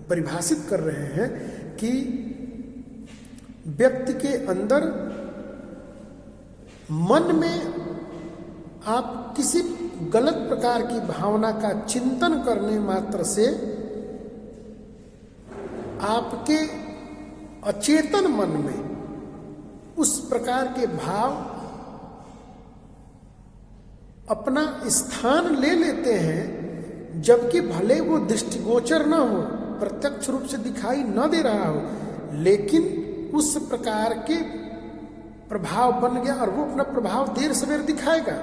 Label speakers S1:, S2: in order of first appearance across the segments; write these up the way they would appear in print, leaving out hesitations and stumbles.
S1: परिभाषित कर रहे हैं कि व्यक्ति के अंदर मन में आप किसी गलत प्रकार की भावना का चिंतन करने मात्र से आपके अचेतन मन में उस प्रकार के भाव अपना स्थान ले लेते हैं, जबकि भले वो दृष्टिगोचर न हो, प्रत्यक्ष रूप से दिखाई न दे रहा हो, लेकिन उस प्रकार के प्रभाव बन गया और वो अपना प्रभाव देर सवेर दिखाएगा।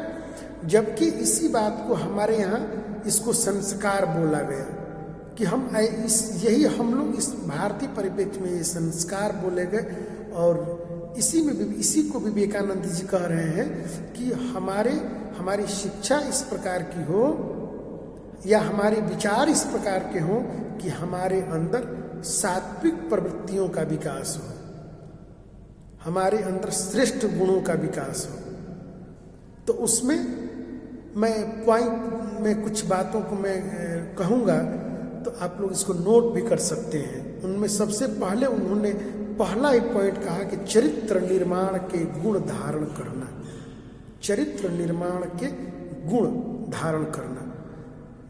S1: जबकि इसी बात को हमारे यहाँ इसको संस्कार बोला गया कि यही हम लोग इस भारतीय परिप्रेक्ष्य में ये संस्कार बोले गए। और इसी को विवेकानंद जी कह रहे हैं कि हमारी शिक्षा इस प्रकार की हो या हमारे विचार इस प्रकार के हों कि हमारे अंदर सात्विक प्रवृत्तियों का विकास हो, हमारे अंदर श्रेष्ठ गुणों का विकास हो। तो उसमें मैं कुछ बातों को मैं कहूँगा, तो आप लोग इसको नोट भी कर सकते हैं। उनमें सबसे पहले उन्होंने पहला एक पॉइंट कहा कि चरित्र निर्माण के गुण धारण करना। चरित्र निर्माण के गुण धारण करना,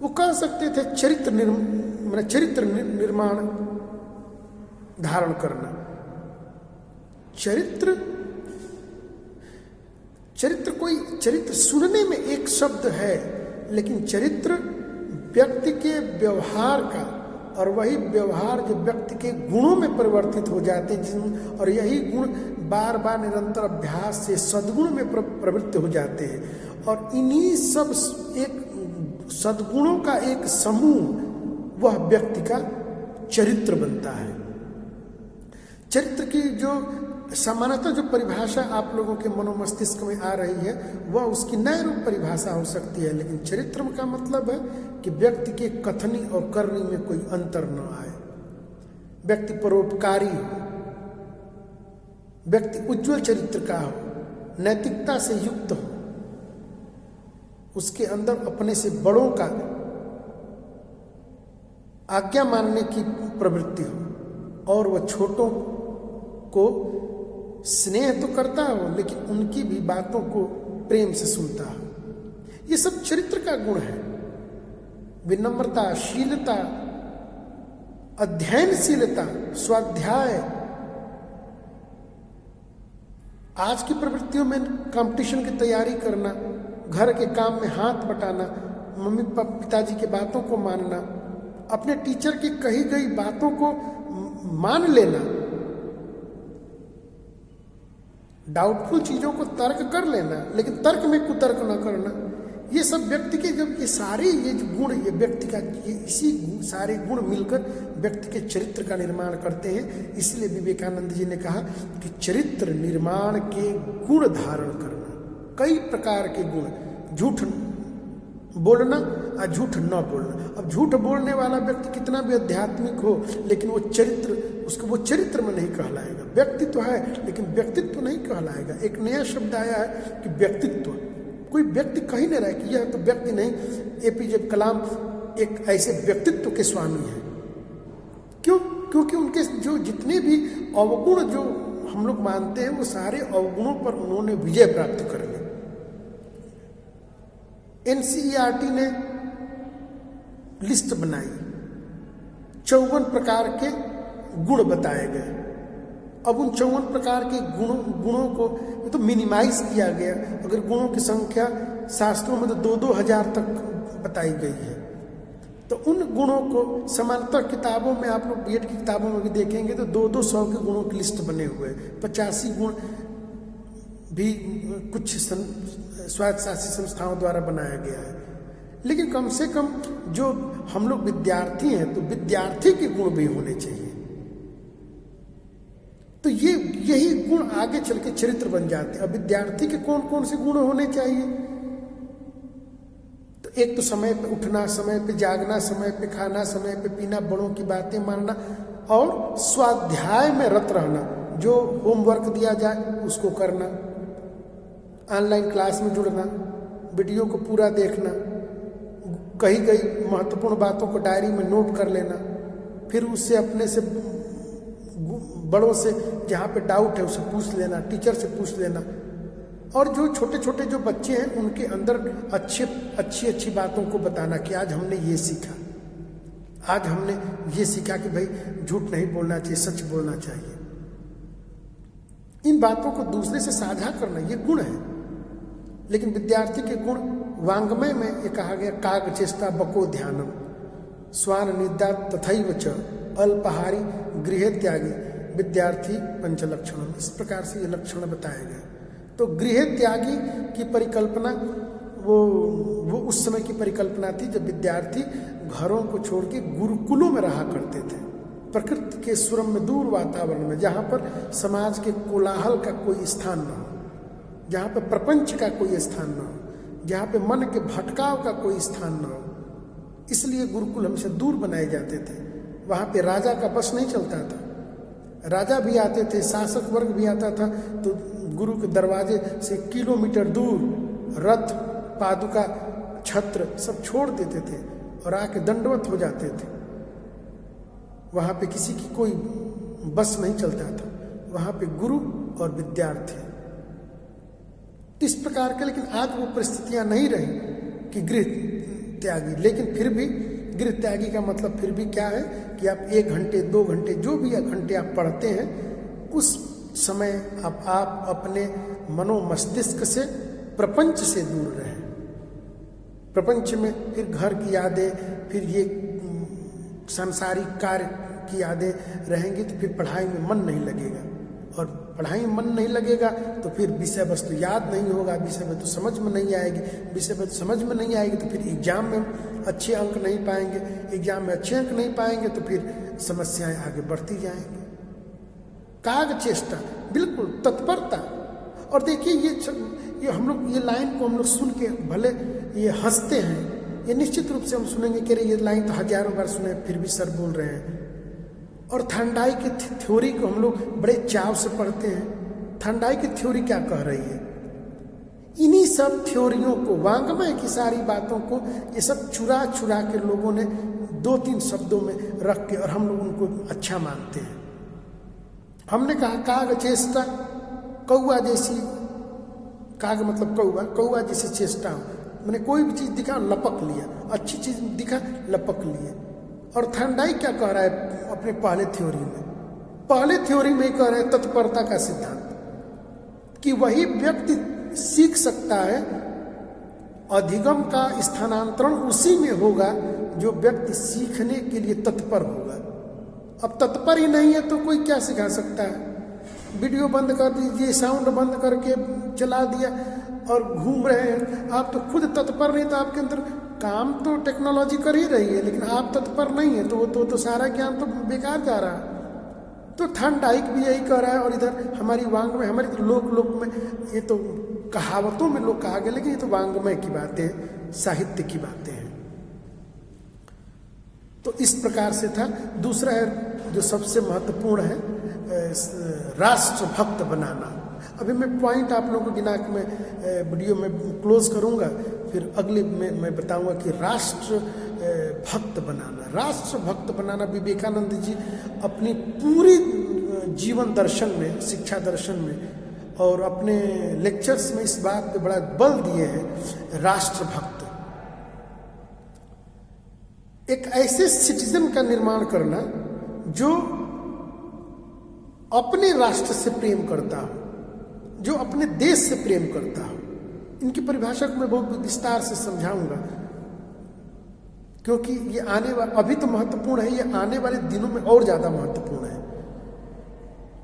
S1: वो कह सकते थे चरित्र निर्माण धारण करना। चरित्र सुनने में एक शब्द है, लेकिन चरित्र व्यक्ति के व्यवहार का, और वही व्यवहार जो व्यक्ति के गुणों में परिवर्तित हो जाते हैं, और यही गुण बार बार निरंतर अभ्यास से सद्गुण में प्रवृत्त हो जाते हैं। और इन्हीं सब एक सद्गुणों का एक समूह वह व्यक्ति का चरित्र बनता है। चरित्र की जो सामान्यतः जो परिभाषा आप लोगों के मनोमस्तिष्क में आ रही है, वह उसकी नए रूप परिभाषा हो सकती है, लेकिन चरित्र का मतलब है कि व्यक्ति के कथनी और करनी में कोई अंतर न आए, व्यक्ति परोपकारी हो, व्यक्ति उज्जवल चरित्र का हो, नैतिकता से युक्त हो, उसके अंदर अपने से बड़ों का आज्ञा मानने की प्रवृत्ति हो, और वह छोटों को स्नेह तो करता हो, लेकिन उनकी भी बातों को प्रेम से सुनता हो। ये सब चरित्र का गुण है। विनम्रता, शीलता, अध्ययनशीलता, स्वाध्याय, आज की प्रवृत्तियों में कंपटीशन की तैयारी करना, घर के काम में हाथ बटाना, मम्मी पिताजी की बातों को मानना, अपने टीचर की कही गई बातों को मान लेना, डाउटफुल चीजों को तर्क कर लेना, लेकिन तर्क में कुतर्क न करना, ये सब व्यक्ति के जब ये सारे ये गुण, ये व्यक्ति का इसी सारे गुण मिलकर व्यक्ति के चरित्र का निर्माण करते हैं। इसलिए विवेकानंद जी ने कहा कि चरित्र निर्माण के गुण धारण करना, कई प्रकार के गुण, झूठ बोलना और झूठ न बोलना। अब झूठ बोलने वाला व्यक्ति कितना भी आध्यात्मिक हो, लेकिन वो चरित्र में नहीं कहलाएगा। व्यक्तित्व है, लेकिन व्यक्तित्व नहीं कहलाएगा। एक नया शब्द आया है कि व्यक्तित्व, कोई व्यक्ति कह नहीं रहा है कि यह तो व्यक्ति नहीं। एपीजे कलाम एक ऐसे व्यक्तित्व के स्वामी हैं। क्यों? क्योंकि उनके जो जितने भी अवगुण जो हम लोग मानते हैं, वो सारे अवगुणों पर उन्होंने विजय प्राप्त कर ली। एनसीईआरटी ने लिस्ट बनाई, 54 प्रकार के गुण बताए गए। अब उन 54 प्रकार के गुणों को तो मिनिमाइज किया गया। अगर गुणों की संख्या शास्त्रों में तो 2-2 हजार तक बताई गई है, तो उन गुणों को समानांतर किताबों में, आप लोग बीएड की किताबों में भी देखेंगे तो 200 के गुणों की लिस्ट बने हुए, 85 गुण भी कुछ स्वायत्तशासी संस्थाओं द्वारा बनाया गया है। लेकिन कम से कम जो हम लोग विद्यार्थी हैं, तो विद्यार्थी के गुण भी होने चाहिए। तो यही गुण आगे चल के चरित्र बन जाते हैं। अब विद्यार्थी के कौन कौन से गुण होने चाहिए? तो एक तो समय पे उठना, समय पे जागना, समय पे खाना, समय पे पीना, बड़ों की बातें मानना, और स्वाध्याय में रत रहना। जो होमवर्क दिया जाए उसको करना, ऑनलाइन क्लास में जुड़ना, वीडियो को पूरा देखना, कही गई महत्वपूर्ण बातों को डायरी में नोट कर लेना, फिर उससे अपने से बड़ों से जहाँ पे डाउट है उसे पूछ लेना, टीचर से पूछ लेना। और जो छोटे छोटे जो बच्चे हैं उनके अंदर अच्छी बातों को बताना कि आज हमने ये सीखा, आज हमने ये सीखा कि भाई झूठ नहीं बोलना चाहिए, सच बोलना चाहिए। इन बातों को दूसरे से साझा करना ये गुण है। लेकिन विद्यार्थी के गुण वांग्मय में ये कहा गया, काग चेष्टा बको ध्यानम स्वान निद्रा तथैव च अल्पहारी गृह त्यागी विद्यार्थी पंचलक्षणम। इस प्रकार से ये लक्षण बताए गए। तो गृह त्यागी की परिकल्पना वो उस समय की परिकल्पना थी जब विद्यार्थी घरों को छोड़ के गुरुकुलों में रहा करते थे, प्रकृति के सुरम्य दूर वातावरण में, जहाँ पर समाज के कोलाहल का कोई स्थान न हो, जहाँ पर प्रपंच का कोई स्थान न हो, जहाँ पे मन के भटकाव का कोई स्थान न हो। इसलिए गुरुकुल हमसे दूर बनाए जाते थे। वहाँ पे राजा का बस नहीं चलता था, राजा भी आते थे, शासक वर्ग भी आता था, तो गुरु के दरवाजे से किलोमीटर दूर रथ, पादुका, छत्र सब छोड़ देते थे और आके दंडवत हो जाते थे। वहाँ पे किसी की कोई बस नहीं चलता था, वहाँ पे गुरु और विद्यार्थी। इस प्रकार के, लेकिन आज वो परिस्थितियाँ नहीं रही कि गृह त्यागी। लेकिन फिर भी गृह त्यागी का मतलब फिर भी क्या है कि आप 1 घंटे 2 घंटे जो भी घंटे आप पढ़ते हैं, उस समय आप अपने मनो मस्तिष्क से प्रपंच से दूर रहें। प्रपंच में फिर घर की यादें, फिर ये सांसारिक कार्य की यादें रहेंगी तो फिर पढ़ाई में मन नहीं लगेगा, और पढ़ाई में मन नहीं लगेगा तो फिर विषय वस्तु याद नहीं होगा, विषय वस्तु समझ में नहीं आएगी, विषय वस्तु समझ में नहीं आएगी तो फिर एग्जाम में अच्छे अंक नहीं पाएंगे, एग्जाम में अच्छे अंक नहीं पाएंगे तो फिर समस्याएं आगे बढ़ती जाएंगी। काग चेष्टा, बिल्कुल तत्परता। और देखिए ये हम लोग ये लाइन को हम लोग सुन के भले ये हंसते हैं, ये निश्चित रूप से हम सुनेंगे कि ये लाइन तो हजारों बार सुने फिर भी सर बोल रहे हैं। और थर्नडाई की थ्योरी को हम लोग बड़े चाव से पढ़ते हैं। थर्नडाई की थ्योरी क्या कह रही है? इन्हीं सब थ्योरियों को, वांग्मय की सारी बातों को ये सब चुरा चुरा के लोगों ने 2-3 शब्दों में रख के, और हम लोग उनको अच्छा मानते हैं। हमने कहा काग चेष्टा, कौआ जैसी, काग मतलब कौआ, कौआ जैसी चेष्टा हो, मैंने कोई भी चीज दिखा लपक लिया, अच्छी चीज दिखा लपक लिए। और थर्नडाई क्या कह रहा है अपने पहले थ्योरी में? पहले थ्योरी में कह रहे हैं तत्परता का सिद्धांत, कि वही व्यक्ति सीख सकता है, अधिगम का स्थानांतरण उसी में होगा जो व्यक्ति सीखने के लिए तत्पर होगा। अब तत्पर ही नहीं है तो कोई क्या सिखा सकता है? वीडियो बंद कर दीजिए, साउंड बंद करके चला दिया और घूम रहे हैं, आप तो खुद तत्पर नहीं, तो आपके अंदर काम तो टेक्नोलॉजी कर ही रही है, लेकिन आप तत्पर नहीं है तो सारा ज्ञान तो बेकार जा रहा है। तो थर्नडाइक भी यही कह रहा है, और इधर हमारी वांग में, हमारी तो लोक में, ये तो कहावतों में लोग कहा गया, लेकिन ये तो वांग्मय की बातें, साहित्य की बातें हैं। तो इस प्रकार से था। दूसरा है जो सबसे महत्वपूर्ण है, राष्ट्रभक्त बनाना। अभी मैं पॉइंट आप लोगों को गिना के मैं वीडियो में क्लोज करूंगा, फिर अगले में मैं बताऊंगा कि राष्ट्र भक्त बनाना। राष्ट्रभक्त बनाना विवेकानंद जी अपनी पूरी जीवन दर्शन में, शिक्षा दर्शन में और अपने लेक्चर्स में इस बात पे बड़ा बल दिए हैं। राष्ट्रभक्त, एक ऐसे सिटीजन का निर्माण करना जो अपने राष्ट्र से प्रेम करता हो, जो अपने देश से प्रेम करता हो। इनकी परिभाषा को मैं बहुत विस्तार से समझाऊंगा, क्योंकि ये अभी तो महत्वपूर्ण है, ये आने वाले दिनों में और ज्यादा महत्वपूर्ण है।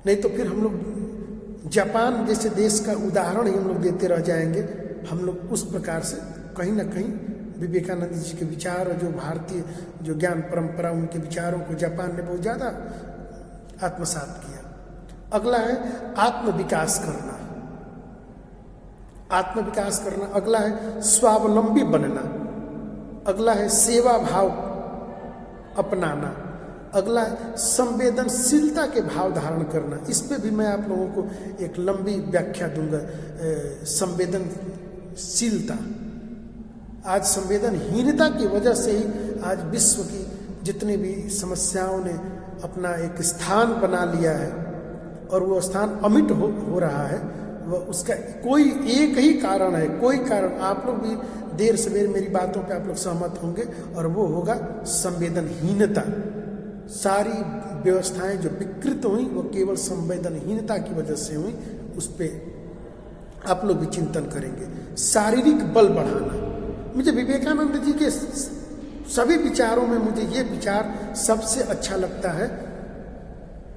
S1: नहीं तो फिर हम लोग जापान जैसे देश का उदाहरण ही हम लोग देते रह जाएंगे। हम लोग उस प्रकार से कहीं ना कहीं विवेकानंद जी के विचार और जो भारतीय जो ज्ञान परंपरा, उनके विचारों को जापान ने बहुत ज्यादा आत्मसात किया। अगला है आत्मविकास करना। आत्मविकास करना। अगला है स्वावलंबी बनना। अगला है सेवा भाव अपनाना। अगला है संवेदनशीलता के भाव धारण करना। इस पे भी मैं आप लोगों को एक लंबी व्याख्या दूंगा। संवेदनशीलता, आज संवेदनहीनता की वजह से ही आज विश्व की जितनी भी समस्याओं ने अपना एक स्थान बना लिया है और वो स्थान अमिट हो रहा है, वह उसका कोई एक ही कारण है, कोई कारण, आप लोग भी देर सवेर मेरी बातों पे आप लोग सहमत होंगे, और वो होगा संवेदनहीनता। सारी व्यवस्थाएं जो विकृत हुई वो केवल संवेदनहीनता की वजह से हुई। उस पर आप लोग भी चिंतन करेंगे। शारीरिक बल बढ़ाना, मुझे विवेकानंद जी के सभी विचारों में मुझे ये विचार सबसे अच्छा लगता है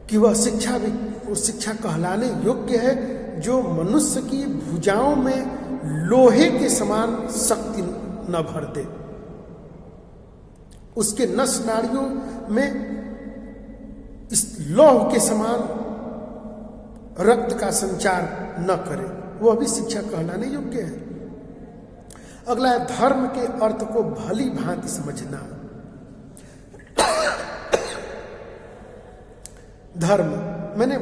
S1: कि वह शिक्षा कहलाने योग्य है जो मनुष्य की भुजाओं में लोहे के समान शक्ति न भर दे, उसके नस नाड़ियों में इस लौह के समान रक्त का संचार न करे, वह भी शिक्षा कहलाने योग्य है। अगला है धर्म के अर्थ को भली भांति समझना। धर्म, मैंने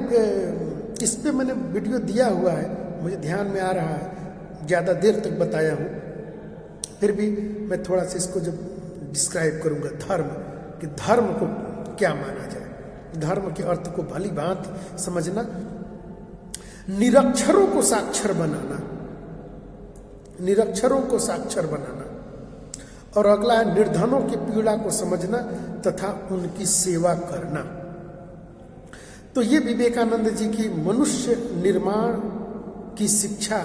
S1: इस पे मैंने वीडियो दिया हुआ है, मुझे ध्यान में आ रहा है, ज़्यादा देर तक बताया हूँ, फिर भी मैं थोड़ा सा इसको जब डिस्क्राइब करूँगा धर्म, कि धर्म को क्या माना जाए। धर्म के अर्थ को भली भांति समझना, निरक्षरों को साक्षर बनाना, निरक्षरों को साक्षर बनाना। और अगला है निर्धनों की पीड़ा को समझना तथा उनकी सेवा करना। तो ये विवेकानंद जी की मनुष्य निर्माण की शिक्षा,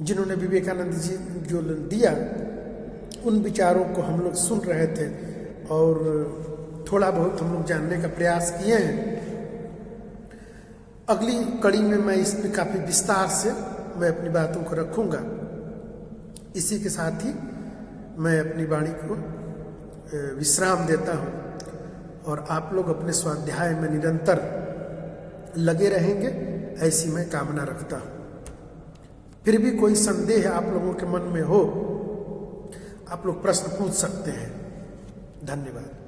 S1: जिन्होंने विवेकानंद जी जो दिया, उन विचारों को हम लोग सुन रहे थे और थोड़ा बहुत हम लोग जानने का प्रयास किए हैं। अगली कड़ी में मैं इस पर काफ़ी विस्तार से मैं अपनी बातों को रखूंगा। इसी के साथ ही मैं अपनी वाणी को विश्राम देता हूं और आप लोग अपने स्वाध्याय में निरंतर लगे रहेंगे, ऐसी मैं कामना रखता हूं। फिर भी कोई संदेह आप लोगों के मन में हो, आप लोग प्रश्न पूछ सकते हैं। धन्यवाद।